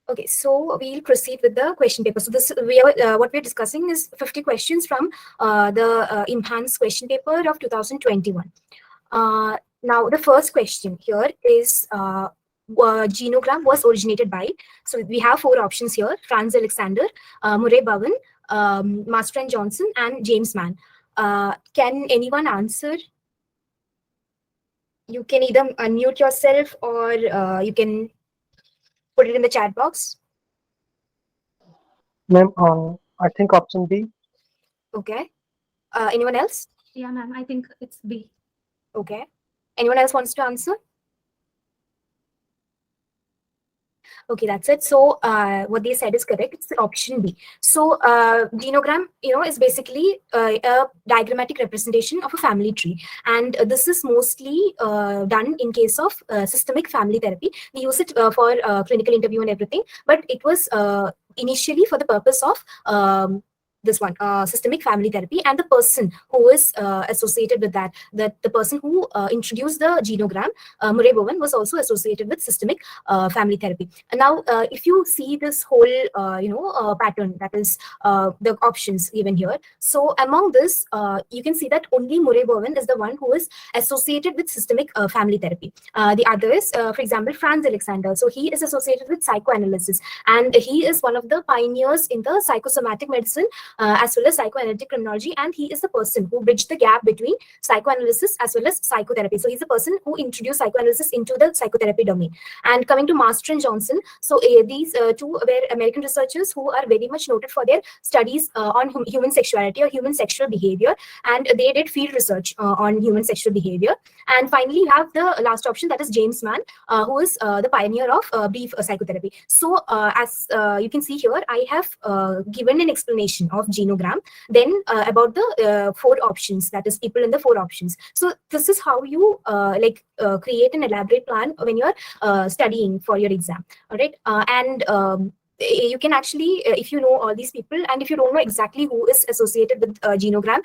Okay, so we'll proceed with the question paper. So this what we're discussing is 50 questions from the enhanced question paper of 2021. Now, the first question here is Genogram was originated by. So we have 4 options here: Franz Alexander, Murray Bowen, Master and Johnson, and James Mann. Can anyone answer? You can either unmute yourself or you can put it in the chat box. Ma'am, I think option B. Okay. Anyone else? Yeah, ma'am, I think it's B. Okay. Anyone else wants to answer? Okay, that's it. So what they said is correct. It's option B. So genogram, is basically a diagrammatic representation of a family tree. And this is mostly done in case of systemic family therapy. We use it for clinical interview and everything, but it was initially for the purpose of this one, systemic family therapy, and the person who is associated with that, the person who introduced the genogram, Murray Bowen, was also associated with systemic family therapy. And now, if you see this whole, pattern, that is the options given here. So among this, you can see that only Murray Bowen is the one who is associated with systemic family therapy. The others, for example, Franz Alexander. So he is associated with psychoanalysis, and he is one of the pioneers in the psychosomatic medicine, as well as psychoanalytic criminology, and he is the person who bridged the gap between psychoanalysis as well as psychotherapy. So he's the person who introduced psychoanalysis into the psychotherapy domain. And coming to Master and Johnson, so these two were American researchers who are very much noted for their studies on human sexuality or human sexual behavior, and they did field research on human sexual behavior. And finally, you have the last option, that is James Mann, who is the pioneer of brief psychotherapy. So as you can see here, I have given an explanation of genogram, then about the 4 options, that is people in the 4 options. So this is how you create an elaborate plan when you're studying for your exam. All right. And you can actually, if you know all these people, and if you don't know exactly who is associated with genogram,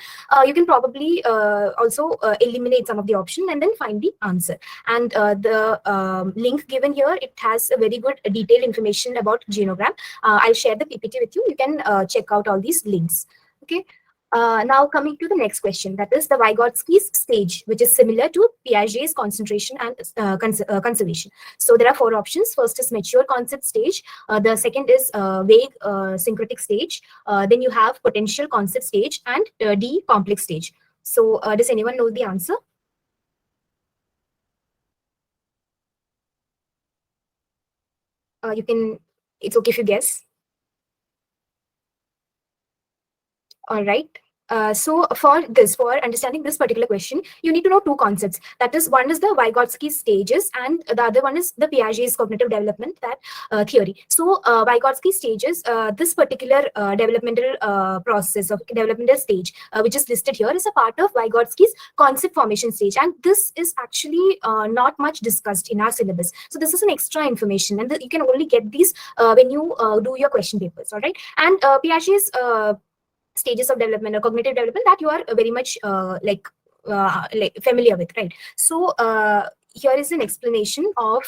you can probably also eliminate some of the option and then find the answer. And the link given here, it has a very good detailed information about genogram. I'll share the PPT with you. You can check out all these links. Okay. Now coming to the next question, that is the Vygotsky's stage, which is similar to Piaget's concentration and conservation. So there are 4 options. First is mature concept stage. The second is vague syncretic stage. Then you have potential concept stage, and D, complex stage. So does anyone know the answer? It's okay if you guess. All right. So for understanding this particular question, you need to know 2 concepts. That is, one is the Vygotsky stages, and the other one is the Piaget's cognitive development, that theory. So Vygotsky stages, this particular developmental process of developmental stage, which is listed here, is a part of Vygotsky's concept formation stage, and this is actually not much discussed in our syllabus. So this is an extra information, and you can only get these when you do your question papers. All right. And Piaget's stages of development or cognitive development, that you are very much familiar with, right? So here is an explanation of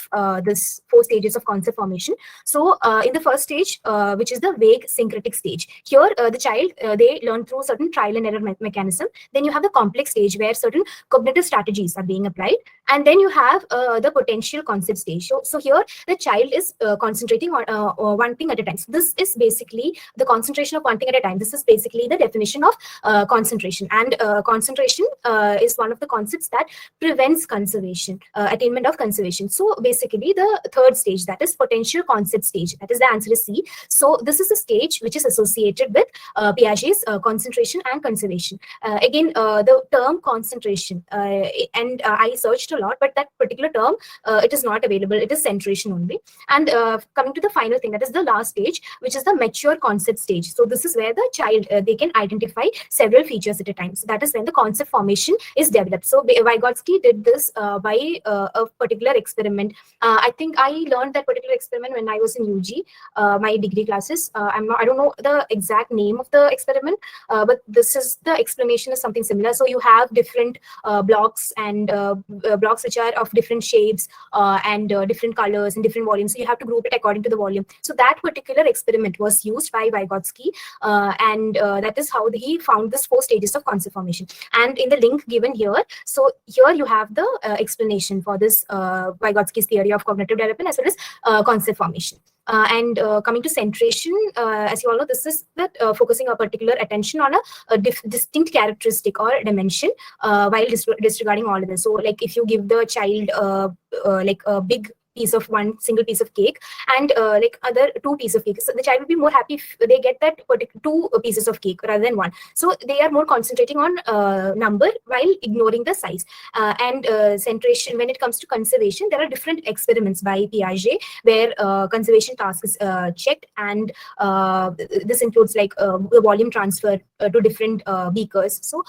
this 4 stages of concept formation. So in the first stage, which is the vague syncretic stage, here the child, they learn through certain trial and error mechanism. Then you have the complex stage, where certain cognitive strategies are being applied. And then you have the potential concept stage. So here the child is concentrating on one thing at a time. So this is basically the concentration of one thing at a time. This is basically the definition of concentration. And concentration is one of the concepts that prevents conservation. Attainment of conservation. So basically the 3rd stage, that is potential concept stage, that is the answer is C. So this is a stage which is associated with Piaget's concentration and conservation. Again, the term concentration, and I searched a lot, but that particular term, it is not available. It is centration only. And coming to the final thing, that is the last stage, which is the mature concept stage. So this is where the child, they can identify several features at a time. So that is when the concept formation is developed. So Vygotsky did this by a particular experiment. I think I learned that particular experiment when I was in UG, my degree classes. I don't know the exact name of the experiment, but this is the explanation is something similar. So you have different blocks and blocks which are of different shapes and different colors and different volumes. So you have to group it according to the volume. So that particular experiment was used by Vygotsky, and that is how he found this 4 stages of concept formation. And in the link given here, so here you have the explanation for this Vygotsky's theory of cognitive development as well as concept formation. And coming to centration, as you all know, this is that focusing a particular attention on a distinct characteristic or dimension while disregarding all of this. So like if you give the child like a big piece of one single piece of cake and like other 2 pieces of cake, so the child will be more happy if they get that particular 2 pieces of cake rather than 1. So they are more concentrating on number while ignoring the size. And centration, when it comes to conservation, there are different experiments by Piaget where conservation task is checked, and this includes like the volume transfer to different beakers. So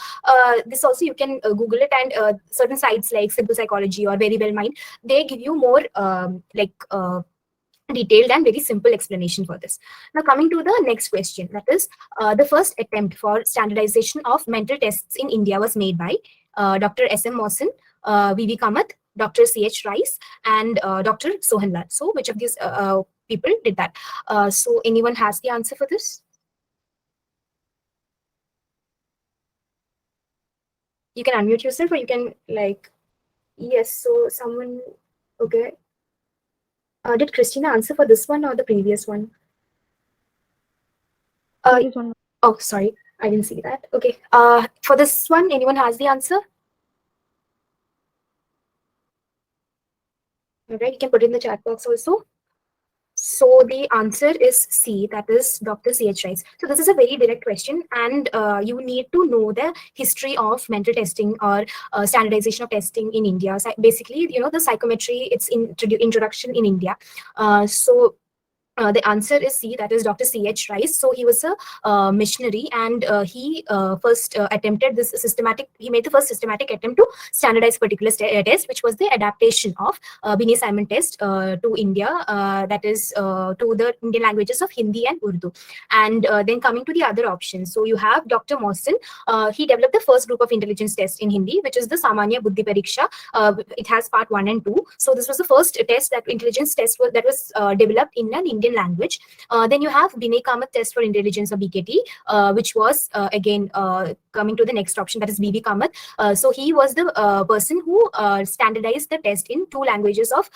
this also you can Google it, and certain sites like Simple Psychology or Very Well Mind, they give you more detailed and very simple explanation for this. Now coming to the next question, that is the first attempt for standardization of mental tests in India was made by Dr. S.M. Mawson, V.V. Kamath, Dr. C.H. Rice, and Dr. Sohan Lal. So which of these people did that? So anyone has the answer for this? You can unmute yourself, or you can like, yes, so someone, okay. Did Christina answer for this one or the previous one? Oh, sorry, I didn't see that. Okay. For this one, anyone has the answer? All right, you can put it in the chat box also. So the answer is C, that is Dr. C.H. Rice. So this is a very direct question, and you need to know the history of mental testing or standardization of testing in India. So basically, you know, the psychometry, it's introduction in India. So the answer is C, that is Dr. C.H. Rice. So he was a missionary, and he first attempted this systematic, he made the first systematic attempt to standardize particular test, which was the adaptation of Binet-Simon test to India, that is to the Indian languages of Hindi and Urdu. And then coming to the other options, so you have Dr. Mawson. He developed the first group of intelligence tests in Hindi, which is the Samanya Buddhi Pariksha. It has part 1 and 2. So this was the first test, that intelligence test that was developed in an Indian language. Then you have Binay Kamath test for intelligence, or BKT, which was again coming to the next option, that is B.V. Kamath. So he was the person who standardized the test in 2 languages of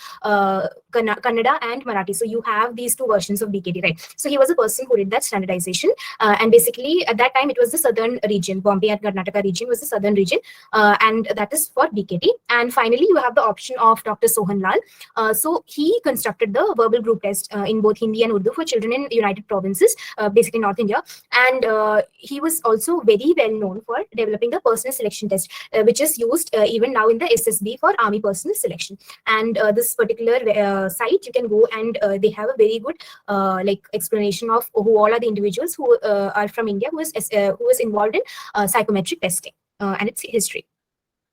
Kannada and Marathi. So you have these 2 versions of BKT, right? So he was the person who did that standardization, and basically at that time it was the southern region, Bombay and Karnataka region was the southern region, and that is for BKT. And finally you have the option of Dr. Sohan Lal. So he constructed the verbal group test in both Hindi and Urdu for children in United Provinces, basically North India. And he was also very well known for developing the personal selection test, which is used even now in the SSB for Army personal selection. And this particular site, you can go, and they have a very good like explanation of who all are the individuals who are from India who is involved in psychometric testing and its history.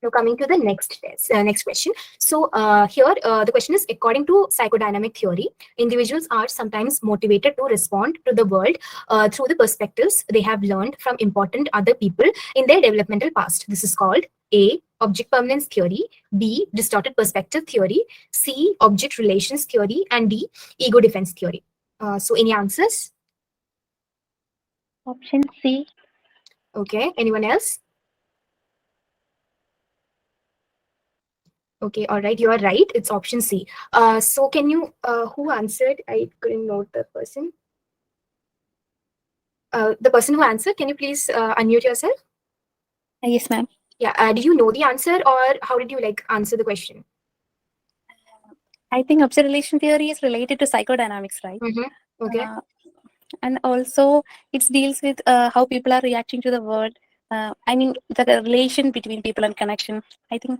Now coming to the next test, next question. So here the question is, according to psychodynamic theory, individuals are sometimes motivated to respond to the world through the perspectives they have learned from important other people in their developmental past. This is called A, object permanence theory, B, distorted perspective theory, C, object relations theory, and D, ego defense theory. So any answers? Option C. Okay, anyone else? Okay, all right, you are right. It's option C. So can you, who answered? I couldn't note the person. The person who answered, can you please unmute yourself? Yes, ma'am. Yeah, do you know the answer, or how did you like answer the question? I think object relation theory is related to psychodynamics, right? Okay. And also it deals with how people are reacting to the world. I mean, the relation between people and connection. I think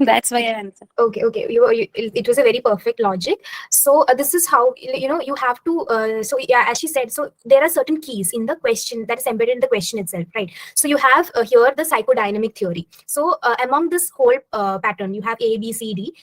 that's why I answered. Okay, it was a very perfect logic. So this is how, you know, you have to, so yeah, as she said, so there are certain keys in the question that is embedded in the question itself, right? So you have here the psychodynamic theory. So among this whole pattern, you have A, B, C, D.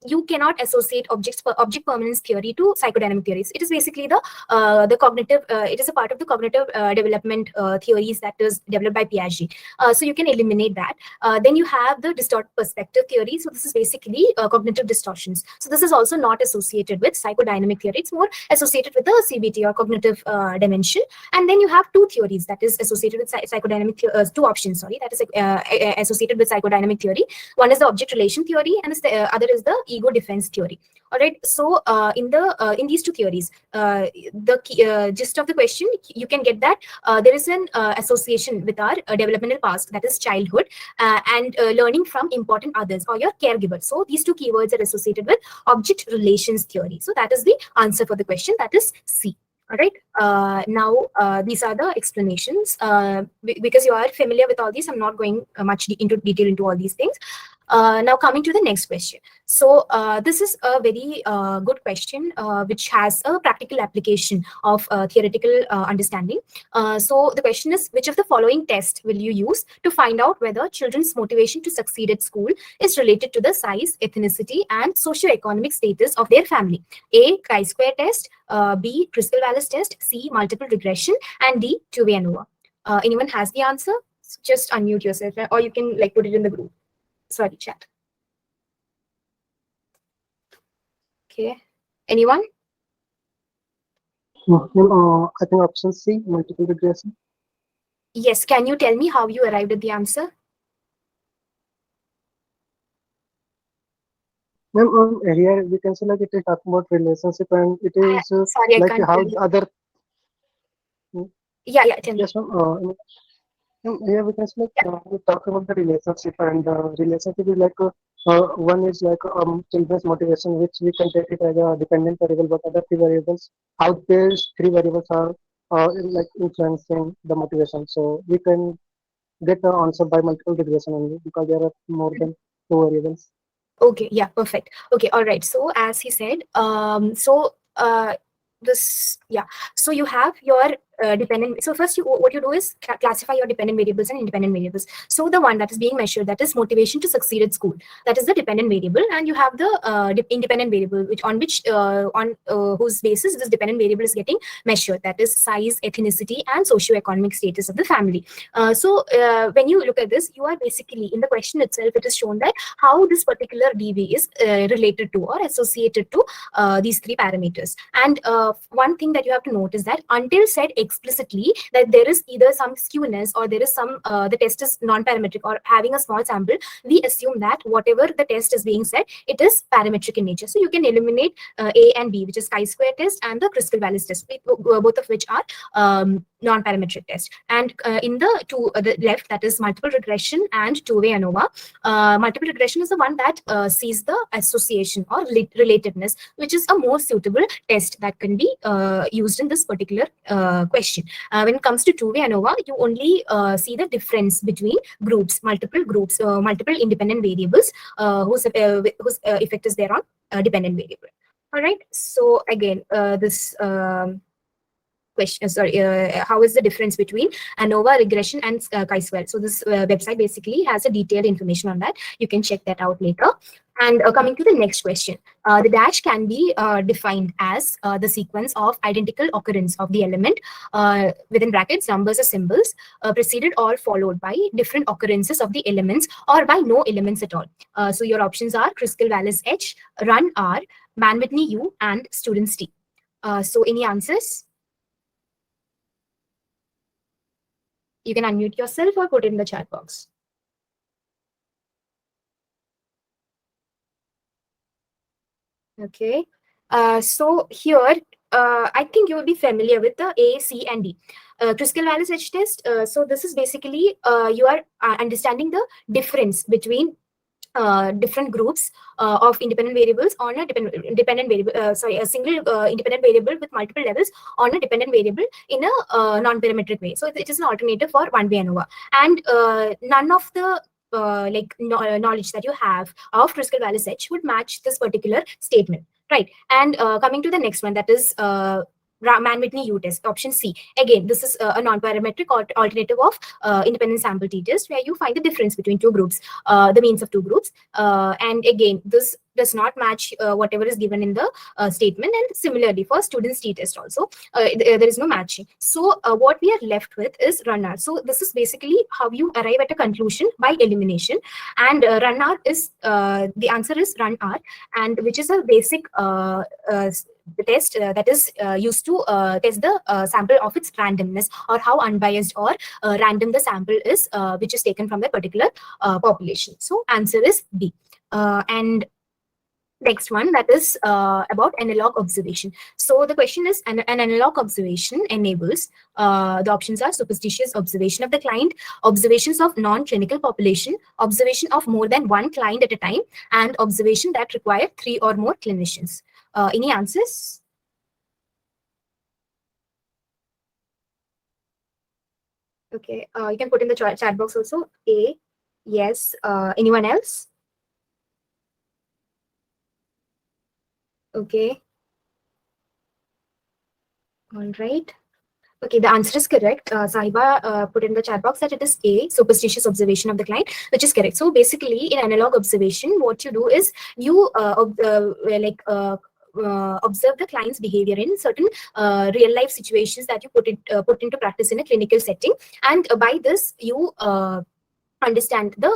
you cannot associate object permanence theory to psychodynamic theories. It is basically the cognitive. It is a part of the cognitive development theories that is developed by Piaget. So you can eliminate that. Then you have the distorted perspective theory. So this is basically cognitive distortions. So this is also not associated with psychodynamic theory. It's more associated with the CBT or cognitive dimension. And then you have two theories that is associated with psychodynamic, two options, sorry, that is associated with psychodynamic theory. One is the object relation theory, and the other is the ego defense theory. All right. So in these two theories, the gist of the question, you can get that there is an association with our developmental past, that is childhood, and learning from important others or your caregiver. So these two keywords are associated with object relations theory. So that is the answer for the question. That is C. All right. Now, these are the explanations. Because you are familiar with all these, I'm not going much into detail into all these things. Now, coming to the next question. So this is a very good question, which has a practical application of theoretical understanding. So the question is, which of the following tests will you use to find out whether children's motivation to succeed at school is related to the size, ethnicity, and socioeconomic status of their family? A, chi-square test, B, Kruskel-Wallis test, C, multiple regression, and D, two-way ANOVA. Anyone has the answer? So just unmute yourself, or you can like put it in the group. Sorry, chat. Okay. Anyone? I think option C, multiple regression. Yes. Can you tell me how you arrived at the answer? Here we can say like it is talking about relationship, and it is sorry, like how other. Yeah, tell me. Yes, ma'am. Here we can say like we talk about the relationship, and relationship is like one is like children's motivation, which we can take it as a dependent variable, but other three variables, how these three variables are like influencing the motivation. So we can get the answer by multiple regression only, because there are more than two variables. Okay, yeah, perfect. Okay, all right. So as he said, so you have your dependent. So first, what you do is classify your dependent variables and independent variables. So the one that is being measured, that is motivation to succeed at school, that is the dependent variable, and you have the independent variable, which whose basis this dependent variable is getting measured, that is size, ethnicity, and socioeconomic status of the family. So when you look at this, you are basically in the question itself, it is shown that how this particular DV is related to or associated to these three parameters. And one thing that you have to note is that until said explicitly that there is either some skewness or there is some the test is non-parametric or having a small sample, we assume that whatever the test is being said, it is parametric in nature. So you can eliminate A and B, which is chi-square test and the Kruskel-Wallis test, both of which are non-parametric test. And in the left, that is multiple regression and two-way ANOVA. Multiple regression is the one that sees the association or relatedness, which is a more suitable test that can be used in this particular question. When it comes to two-way ANOVA, you only see the difference between groups, multiple independent variables whose effect is there on dependent variable. All right. So again, this question, how is the difference between ANOVA, regression, and chi-square? So this website basically has a detailed information on that. You can check that out later. And coming to the next question, the dash can be defined as the sequence of identical occurrence of the element within brackets, numbers or symbols, preceded or followed by different occurrences of the elements or by no elements at all. So your options are Kruskel-Wallis H, Run R, Mann-Whitney U, and Students T. So any answers? You can unmute yourself or put it in the chat box. Okay. So here, I think you will be familiar with the A, C, and D. Kruskel-Wallis H test. So this is basically you are understanding the difference between different groups of independent variables on a dependent variable, a single independent variable with multiple levels on a dependent variable in a non-parametric way. So it is an alternative for one-way ANOVA. And none of the knowledge that you have of Kruskel-Wallis H would match this particular statement, right? And coming to the next one, that is Mann-Whitney U test, option C. Again, this is a non-parametric alternative of independent sample t-test, where you find the difference between two groups, the means of two groups. And again, this does not match whatever is given in the statement. And similarly, for students t-test also, there is no matching. So what we are left with is run-R. So this is basically how you arrive at a conclusion by elimination. And run-R is, the answer is run-R, and which is a basic the test that is used to test the sample of its randomness, or how unbiased or random the sample is which is taken from that particular population. So answer is B. And next one, that is about analog observation. So the question is, an analog observation enables, the options are superstitious observation of the client, observations of non-clinical population, observation of more than one client at a time, and observation that require 3 or more clinicians. Any answers? Okay, you can put in the chat box also. A, yes. Anyone else? Okay. All right. Okay, the answer is correct. Sahiba put in the chat box that it is A, superstitious observation of the client, which is correct. So basically, in analog observation, what you do is you observe the client's behavior in certain real life situations that you put into practice in a clinical setting, and by this you understand the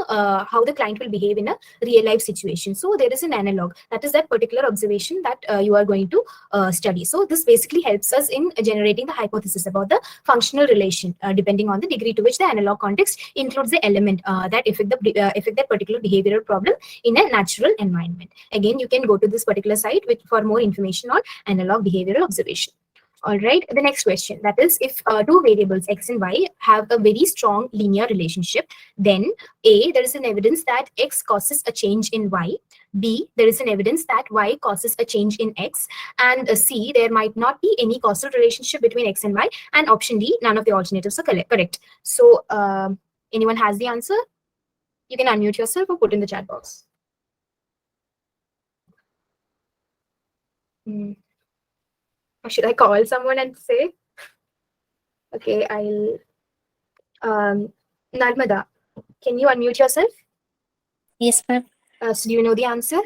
how the client will behave in a real life situation. So there is an analog, that is that particular observation that you are going to study. So this basically helps us in generating the hypothesis about the functional relation, depending on the degree to which the analog context includes the element that affect that particular behavioral problem in a natural environment. Again, you can go to this particular site for more information on analog behavioral observation. All right, the next question, that is, if two variables x and y have a very strong linear relationship, then A, there is an evidence that x causes a change in y, B, there is an evidence that y causes a change in x, and C, there might not be any causal relationship between x and y, and option D, none of the alternatives are correct. So anyone has the answer? You can unmute yourself or put in the chat box. Or should I call someone and say? Okay, I'll. Narmada, can you unmute yourself? Yes, ma'am. So do you know the answer?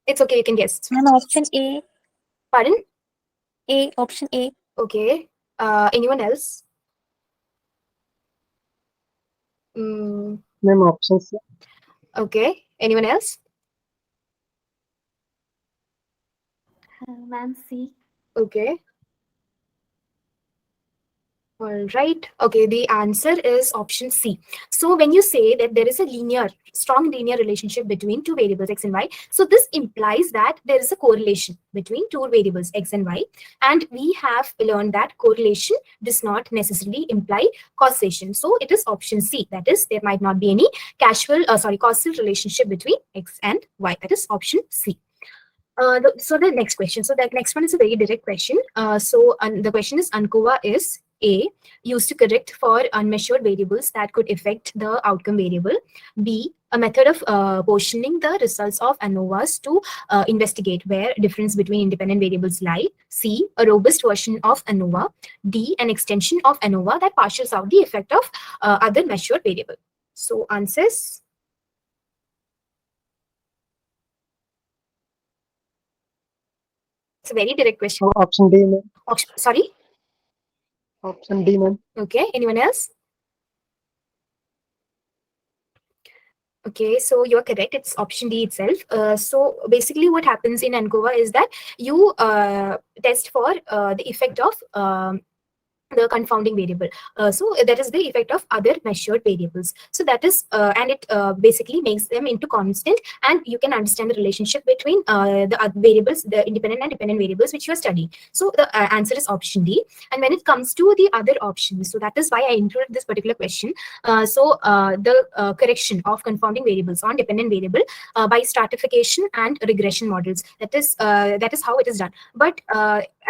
It's okay, you can guess. Ma'am, option A. Pardon? A, option A. Okay. Anyone else? Ma'am, option C. Okay. Anyone else? Ma'am, C. Okay. All right. Okay, the answer is option C. So when you say that there is a strong linear relationship between two variables x and y, so this implies that there is a correlation between two variables x and y, and we have learned that correlation does not necessarily imply causation. So it is option C. That is, there might not be any causal relationship between x and y. That is option C. So the next question. So the next one is a very direct question. The question is, ANCOVA is A, used to correct for unmeasured variables that could affect the outcome variable. B, a method of portioning the results of ANOVAs to investigate where difference between independent variables lie. C, a robust version of ANOVA. D, an extension of ANOVA that partials out the effect of other measured variable. So answers. It's a very direct question. Option D, ma'am. Sorry? Option D, ma'am. Okay, anyone else? Okay, so you're correct. It's option D itself. So basically what happens in ANCOVA is that you test for the effect of the confounding variable. So that is the effect of other measured variables. So that is, and it basically makes them into constant, and you can understand the relationship between the variables, the independent and dependent variables which you are studying. So the answer is option D. And when it comes to the other options, so that is why I included this particular question. The correction of confounding variables on dependent variable by stratification and regression models. That is how it is done. But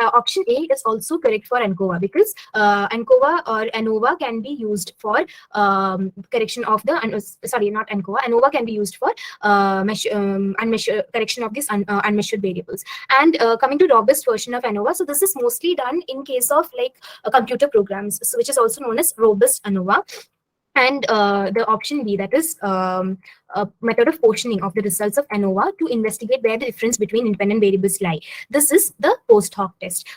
option A is also correct for ANCOVA, because ANCOVA or ANOVA can be used for correction of the sorry, not ANCOVA. ANOVA can be used for correction of these unmeasured variables. And coming to robust version of ANOVA, so this is mostly done in case of like computer programs, so which is also known as robust ANOVA. And the option B, that is a method of portioning of the results of ANOVA to investigate where the difference between independent variables lie. This is the post hoc test.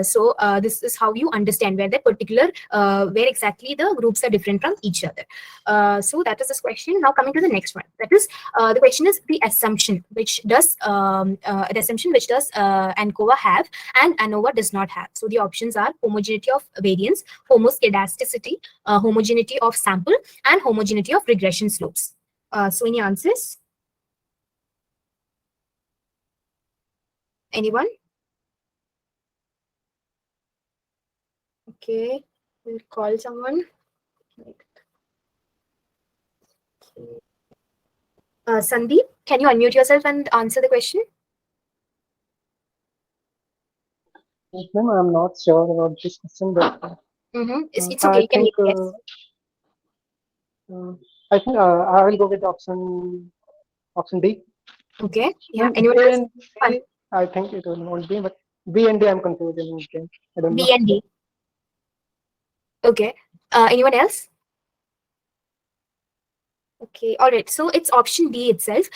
So this is how you understand where the particular, where exactly the groups are different from each other. So that is this question. Now coming to the next one. That is, the question is the assumption which does ANCOVA have and ANOVA does not have. So the options are homogeneity of variance, homoscedasticity, homogeneity of sample, and homogeneity of regression slopes. So any answers? Anyone? Okay, we'll call someone. Sandeep, can you unmute yourself and answer the question? Ma'am, I'm not sure about this question, but It's okay. You can guess. I think I will go with option D. Okay. Yeah. Anyone else? I think it will not be, but B and D I'm confused in this game. I don't know. B and D. Okay. Anyone else? Okay, all right. So it's option B itself,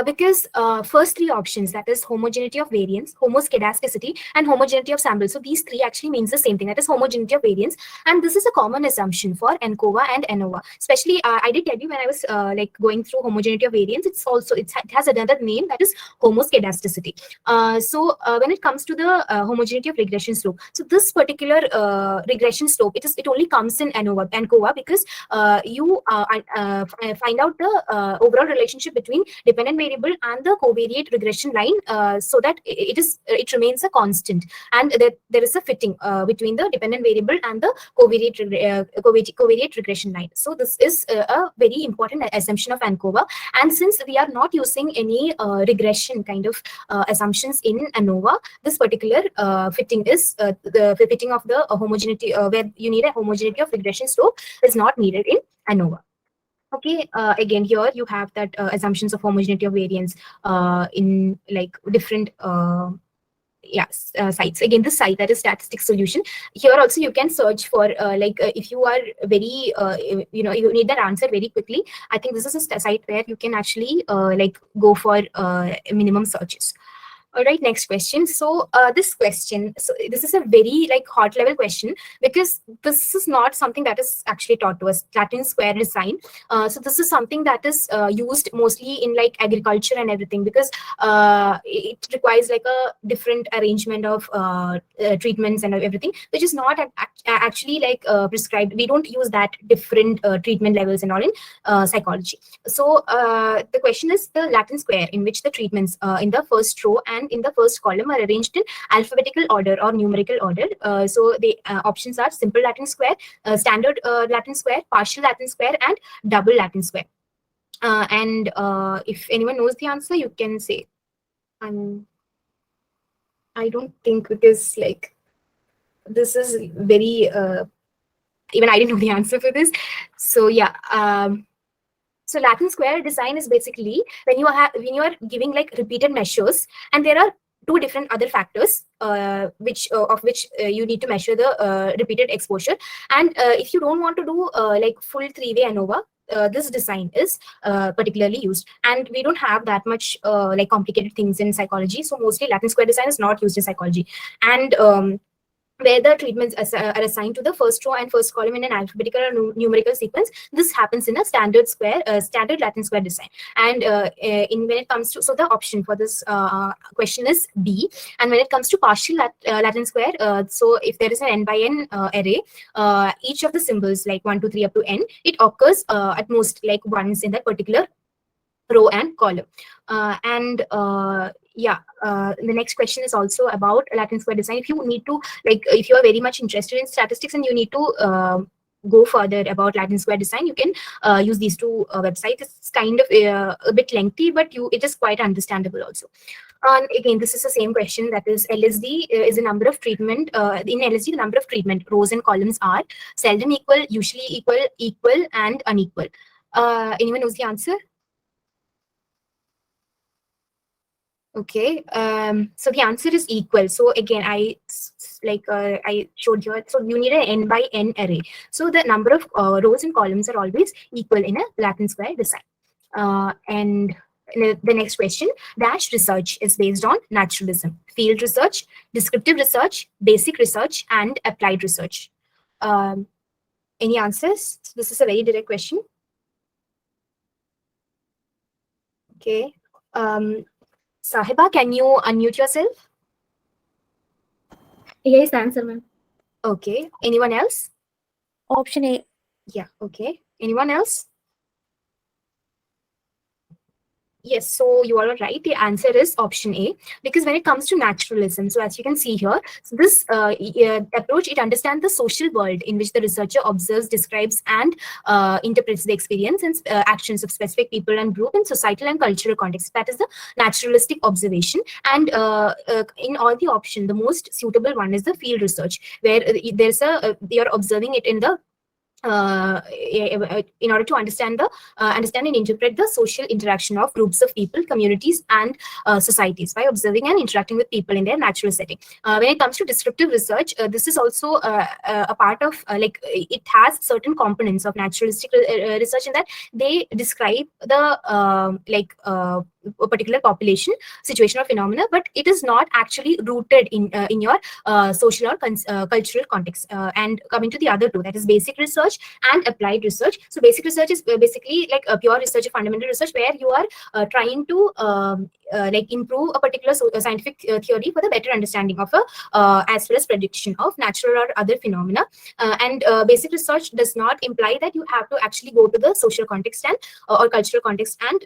because first three options, that is homogeneity of variance, homoscedasticity, and homogeneity of sample. So these three actually means the same thing, that is homogeneity of variance. And this is a common assumption for ANCOVA and ANOVA. Especially, I did tell you when I was like going through homogeneity of variance, it has another name, that is homoscedasticity. So when it comes to the homogeneity of regression slope, so this particular regression slope, it only comes in ANCOVA, because you find out the overall relationship between dependent variable and the covariate regression line, so that it remains a constant, and there is a fitting between the dependent variable and the covariate regression line. So this is a very important assumption of ANCOVA, and since we are not using any regression kind of assumptions in ANOVA, this particular fitting is the fitting of the homogeneity, where you need a homogeneity of regression slope, is not needed in ANOVA. Okay, again, here you have that assumptions of homogeneity of variance in like different sites. Again, this site, that is statistic solution. Here also you can search for if you are very you need that answer very quickly. I think this is a site where you can actually go for minimum searches. All right, next question. So this question, so this is a very hot level question, because this is not something that is actually taught to us, Latin square design. So this is something that is used mostly in agriculture and everything, because it requires a different arrangement of treatments and everything, which is not actually prescribed. We don't use that different treatment levels and all in psychology. So the question is the Latin square in which the treatments in the first row and in the first column are arranged in alphabetical order or numerical order. So the options are simple Latin square, standard Latin square, partial Latin square, and double Latin square. And if anyone knows the answer, you can say. I don't think, because this is very even I didn't know the answer for this. So yeah. So Latin square design is basically when you are giving repeated measures, and there are two different other factors of which you need to measure the repeated exposure. And if you don't want to do full three-way ANOVA, this design is particularly used. And we don't have that much complicated things in psychology, so mostly Latin square design is not used in psychology. And where the treatments are assigned to the first row and first column in an alphabetical or numerical sequence, this happens in a standard Latin square design. And when it comes to, so the option for this question is B. And when it comes to partial Latin square, so if there is an n by n array, each of the symbols 1, 2, 3 up to n, it occurs at most once in that particular row and column. The next question is also about Latin square design. If you need to, if you are very much interested in statistics and you need to go further about Latin square design, you can use these two websites. It's kind of a bit lengthy, but it is quite understandable also. And again, this is the same question. That is, LSD is a number of treatment. In LSD, the number of treatment rows and columns are seldom equal, usually equal, equal, and unequal. Anyone knows the answer? Okay. So the answer is equal. So again, I showed here. So you need an n by n array. So the number of rows and columns are always equal in a Latin square design. And the next question, dash research is based on naturalism, field research, descriptive research, basic research, and applied research. Any answers? This is a very direct question. Okay. Sahiba, can you unmute yourself? Yes, answer, ma'am. Okay. Anyone else? Option A. Yeah. Okay. Anyone else? Yes, so you are right. The answer is option A, because when it comes to naturalism, so as you can see here, so this approach, it understands the social world in which the researcher observes, describes, and interprets the experience and actions of specific people and group in societal and cultural context. That is the naturalistic observation. And in all the option, the most suitable one is the field research, where there's you're observing it in the in order to understand and interpret the social interaction of groups of people, communities, and societies by observing and interacting with people in their natural setting. When it comes to descriptive research, this is also a part of it has certain components of naturalistic research in that they describe the a particular population, situation, or phenomena, but it is not actually rooted in your social or cultural context. And coming to the other two, that is basic research and applied research. So basic research is basically like a pure research, a fundamental research, where you are trying to improve a particular scientific theory for the better understanding of as well as prediction of natural or other phenomena. And basic research does not imply that you have to actually go to the social context and or cultural context and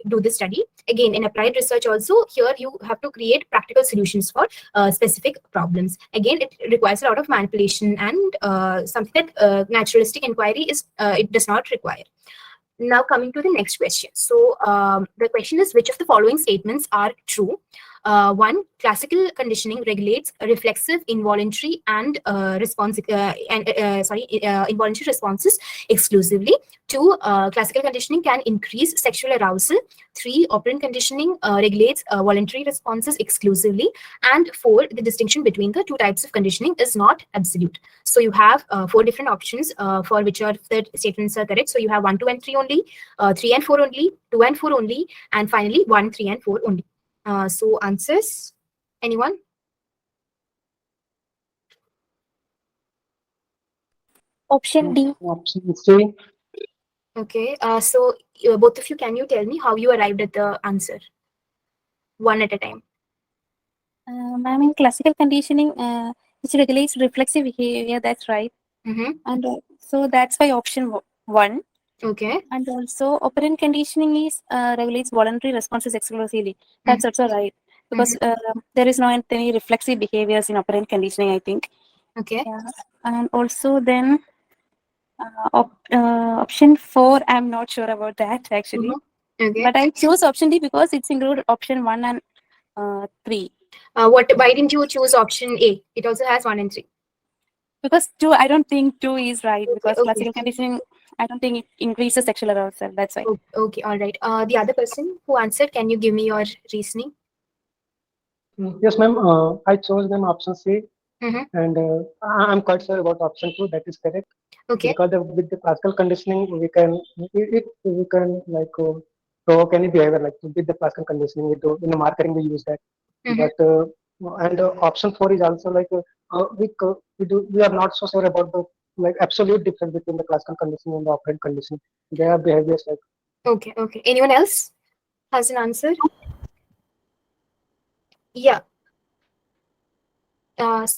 do the study. Again, in applied research also, here you have to create practical solutions for specific problems. Again, it requires a lot of manipulation and something that naturalistic inquiry is it does not require. Now coming to the next question. So the question is, which of the following statements are true? One, classical conditioning regulates reflexive, involuntary, and involuntary responses exclusively. Two, classical conditioning can increase sexual arousal. Three, operant conditioning regulates voluntary responses exclusively. And four, the distinction between the two types of conditioning is not absolute. So you have four different options for which are the statements are correct. So you have 1, 2, and 3 only, 3 and 4 only, 2 and 4 only, and finally 1, 3, and 4 only. So answers, anyone? Option D. Option C. Okay. So both of you, can you tell me how you arrived at the answer? One at a time. Ma'am, in classical conditioning, which regulates reflexive behavior, that's right. And so that's why option 1. Okay. And also operant conditioning is regulates voluntary responses exclusively. That's also right, because there is no any reflexive behaviors in operant conditioning, I think. Okay. Yeah. And also then option 4, I'm not sure about that actually. Okay. But I chose option D because it's included option 1 and 3. Why didn't you choose option A? It also has 1 and 3. Because 2, I don't think 2 is right, because Okay. classical conditioning, I don't think it increases sexual arousal. That's why. Okay, all right. The other person who answered, can you give me your reasoning? Yes, ma'am. I chose them option C, and I'm quite sure about option 2. That is correct. Okay. Because with the classical conditioning, we can provoke any behavior. Like with the classical conditioning, we do in the marketing we use that. But and option 4 is also like we are not so sure about the absolute difference between the classical conditioning and the operant conditioning. There are behaviors like. Okay. Okay. Anyone else has an answer? Yeah.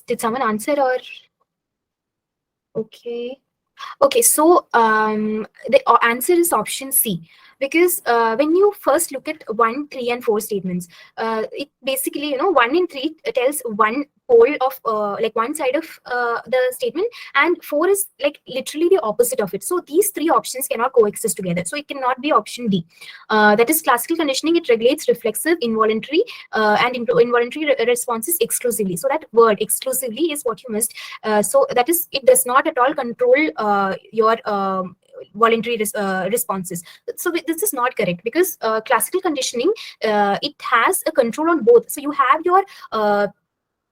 Did someone answer or? Okay. Okay. So the answer is option C. because when you first look at 1, 3, and 4 statements, it basically, 1 and 3 tells one pole of like one side of the statement, and 4 is like literally the opposite of it. So these 3 options cannot coexist together. So it cannot be option D. That is classical conditioning. It regulates reflexive, involuntary, and involuntary responses exclusively. So that word exclusively is what you missed. So that is, it does not at all control your voluntary responses. So this is not correct, because classical conditioning, it has a control on both. So you have your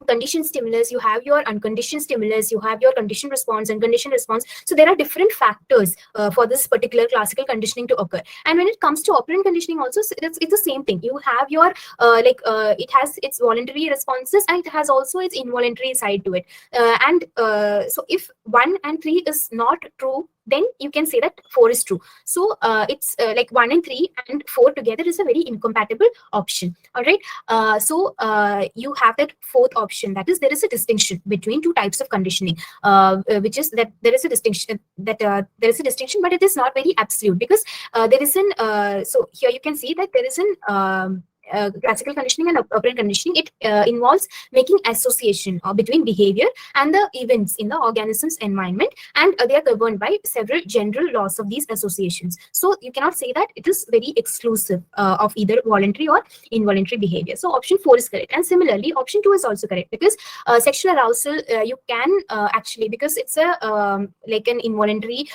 conditioned stimulus, you have your unconditioned stimulus, you have your conditioned response and conditioned response. So there are different factors for this particular classical conditioning to occur. And when it comes to operant conditioning also, it's the same thing. You have your it has its voluntary responses, and it has also its involuntary side to it. So if 1 and 3 is not true, then you can say that 4 is true. So it's like 1 and 3 and 4 together is a very incompatible option. All right. So you have that 4th option, that is, there is a distinction between 2 types of conditioning, which is that there is a distinction, but it is not very absolute, because there is an so here you can see that there is an classical conditioning and operant conditioning. It involves making association between behavior and the events in the organism's environment, and they are governed by several general laws of these associations. So you cannot say that it is very exclusive of either voluntary or involuntary behavior. So option 4 is correct. And similarly, option 2 is also correct, because sexual arousal, you can actually, because it's a like an involuntary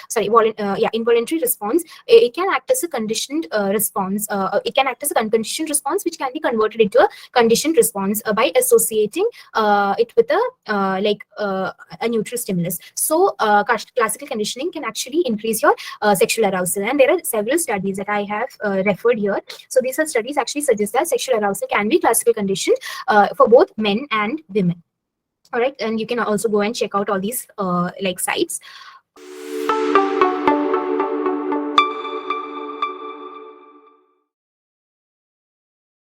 response, it can act as a conditioned response. It can act as a unconditioned response, which can be converted into a conditioned response by associating it with a neutral stimulus. So classical conditioning can actually increase your sexual arousal, and there are several studies that I have referred here. So these are studies actually suggest that sexual arousal can be classical conditioned for both men and women. All right, and you can also go and check out all these like sites.